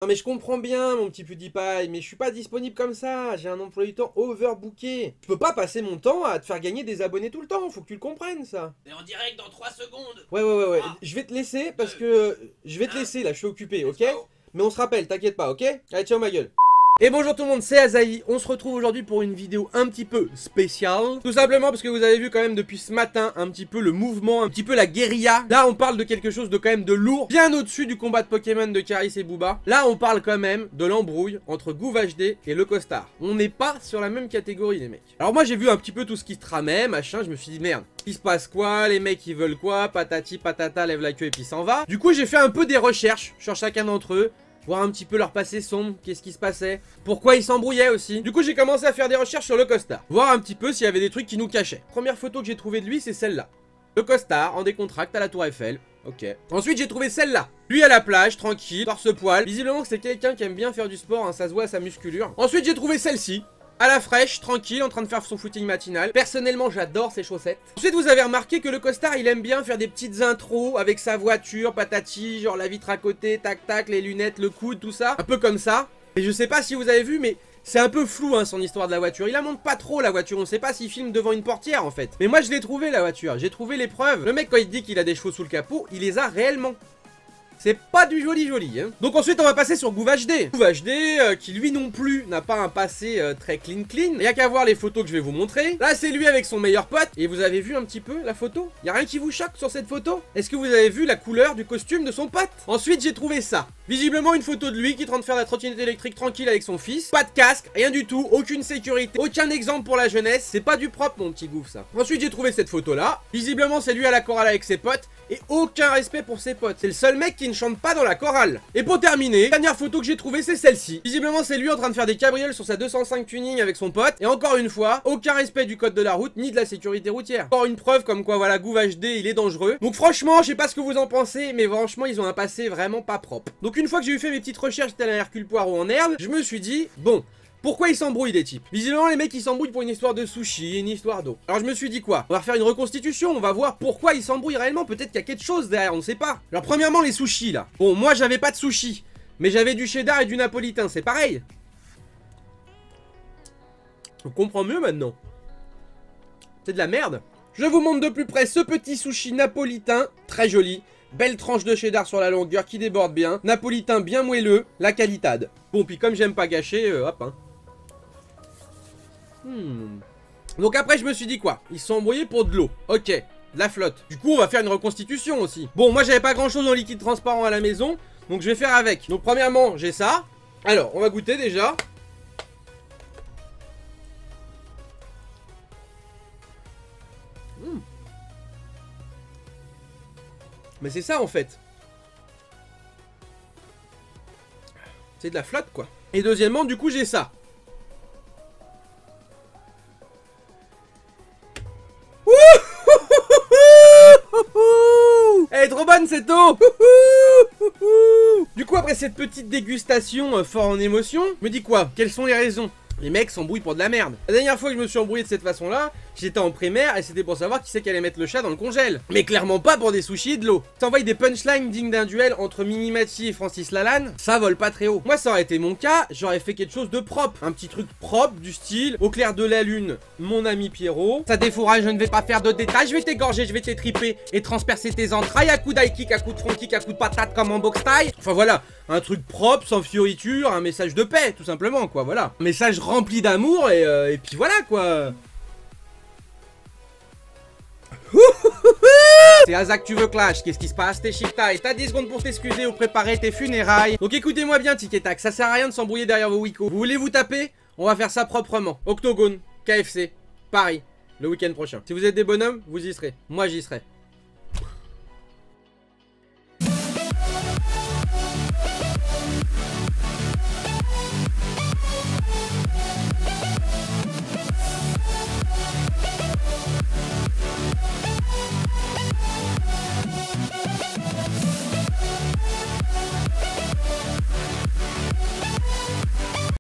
Non mais je comprends bien mon petit PewDiePie, mais je suis pas disponible comme ça, j'ai un emploi du temps overbooké. Je peux pas passer mon temps à te faire gagner des abonnés tout le temps, faut que tu le comprennes ça. T'es en direct dans 3 secondes. Ouais, 3, je vais te laisser parce 2, que... Je vais te 1. laisser là, je suis occupé, ok? Let's go. Mais on se rappelle, t'inquiète pas, ok? Allez, ciao ma gueule. Et bonjour tout le monde, c'est Azahi, on se retrouve aujourd'hui pour une vidéo un petit peu spéciale. Tout simplement parce que vous avez vu quand même depuis ce matin un petit peu le mouvement, un petit peu la guérilla. Là on parle de quelque chose de quand même de lourd, bien au-dessus du combat de Pokémon de Caris et Booba. Là on parle quand même de l'embrouille entre GoofHD et Le Costard. On n'est pas sur la même catégorie les mecs. Alors moi j'ai vu un petit peu tout ce qui se tramait, machin, je me suis dit merde, il se passe quoi, les mecs ils veulent quoi, patati patata, lève la queue et puis s'en va. Du coup j'ai fait un peu des recherches sur chacun d'entre eux, voir un petit peu leur passé sombre, qu'est-ce qui se passait, pourquoi ils s'embrouillaient aussi. Du coup j'ai commencé à faire des recherches sur Le Costard, voir un petit peu s'il y avait des trucs qui nous cachaient. Première photo que j'ai trouvée de lui c'est celle-là. Le Costard en décontracte à la Tour Eiffel. Ok. Ensuite j'ai trouvé celle-là. Lui à la plage, tranquille, torse-poil. Visiblement c'est quelqu'un qui aime bien faire du sport, hein, ça se voit à sa musculure. Ensuite j'ai trouvé celle-ci. À la fraîche, tranquille, en train de faire son footing matinal. Personnellement, j'adore ses chaussettes. Ensuite, vous avez remarqué que Le Costard, il aime bien faire des petites intros avec sa voiture, patati, genre la vitre à côté, tac tac, les lunettes, le coude, tout ça. Un peu comme ça. Et je sais pas si vous avez vu, mais c'est un peu flou hein, son histoire de la voiture. Il la montre pas trop la voiture, on sait pas s'il filme devant une portière en fait. Mais moi je l'ai trouvé la voiture, j'ai trouvé les preuves. Le mec quand il dit qu'il a des chevaux sous le capot, il les a réellement. C'est pas du joli hein. Donc ensuite on va passer sur GoofHD. GoofHD qui lui non plus n'a pas un passé très clean. Il y a qu'à voir les photos que je vais vous montrer. Là c'est lui avec son meilleur pote. Et vous avez vu un petit peu la photo? Y a rien qui vous choque sur cette photo? Est-ce que vous avez vu la couleur du costume de son pote? Ensuite j'ai trouvé ça. Visiblement une photo de lui qui est en train de faire la trottinette électrique tranquille avec son fils. Pas de casque, rien du tout, aucune sécurité, aucun exemple pour la jeunesse. C'est pas du propre mon petit Goof ça. Ensuite j'ai trouvé cette photo là. Visiblement c'est lui à la chorale avec ses potes. Et aucun respect pour ses potes. C'est le seul mec qui ne chante pas dans la chorale. Et pour terminer, la dernière photo que j'ai trouvée c'est celle-ci. Visiblement c'est lui en train de faire des cabrioles sur sa 205 tuning avec son pote. Et encore une fois, aucun respect du code de la route ni de la sécurité routière. Encore une preuve comme quoi voilà GoofHD il est dangereux. Donc franchement je sais pas ce que vous en pensez, mais franchement ils ont un passé vraiment pas propre. Donc une fois que j'ai eu fait mes petites recherches tel un Hercule Poirot en herbe, je me suis dit bon, pourquoi ils s'embrouillent les types? Visiblement les mecs ils s'embrouillent pour une histoire de sushi, une histoire d'eau. Alors je me suis dit quoi? On va refaire une reconstitution, on va voir pourquoi ils s'embrouillent réellement, peut-être qu'il y a quelque chose derrière, on ne sait pas. Alors premièrement les sushis là. Bon moi j'avais pas de sushi, mais j'avais du cheddar et du napolitain, c'est pareil. On comprend mieux maintenant. C'est de la merde. Je vous montre de plus près ce petit sushi napolitain, très joli. Belle tranche de cheddar sur la longueur qui déborde bien. Napolitain bien moelleux, la qualitade. Bon puis comme j'aime pas gâcher, hop hein. Donc après je me suis dit quoi? Ils se sont embrouillés pour de l'eau. Ok, de la flotte. Du coup on va faire une reconstitution aussi. Bon moi j'avais pas grand chose en liquide transparent à la maison, donc je vais faire avec. Donc premièrement j'ai ça. Alors on va goûter déjà. Mais c'est ça en fait. C'est de la flotte quoi. Et deuxièmement du coup j'ai ça. Elle est trop bonne cette eau. Du coup après cette petite dégustation fort en émotion, je me dis quoi? Quelles sont les raisons? Les mecs s'embrouillent pour de la merde. La dernière fois que je me suis embrouillé de cette façon là, j'étais en primaire et c'était pour savoir qui c'est qui allait mettre le chat dans le congèle. Mais clairement pas pour des sushis et de l'eau. T'envoies des punchlines dignes d'un duel entre Minimati et Francis Lalanne, ça vole pas très haut. Moi ça aurait été mon cas, j'aurais fait quelque chose de propre. Un petit truc propre du style, au clair de la lune, mon ami Pierrot. Ça défourage, je ne vais pas faire de détails, je vais t'égorger, je vais t'étriper et transpercer tes entrailles à coups d'high kick, à coups de front kick, à coups de patate comme en boxe taille. Enfin voilà, un truc propre, sans fioriture, un message de paix, tout simplement quoi, voilà. Un message rempli d'amour et puis voilà quoi. C'est Asa que tu veux clash, qu'est-ce qui se passe? T'es chic taille, t'as 10 secondes pour t'excuser ou préparer tes funérailles. Donc écoutez-moi bien Tic Tac, ça sert à rien de s'embrouiller derrière vos wikos. Vous voulez vous taper? On va faire ça proprement. Octogone, KFC, Paris, le week-end prochain. Si vous êtes des bonhommes, vous y serez. Moi j'y serai.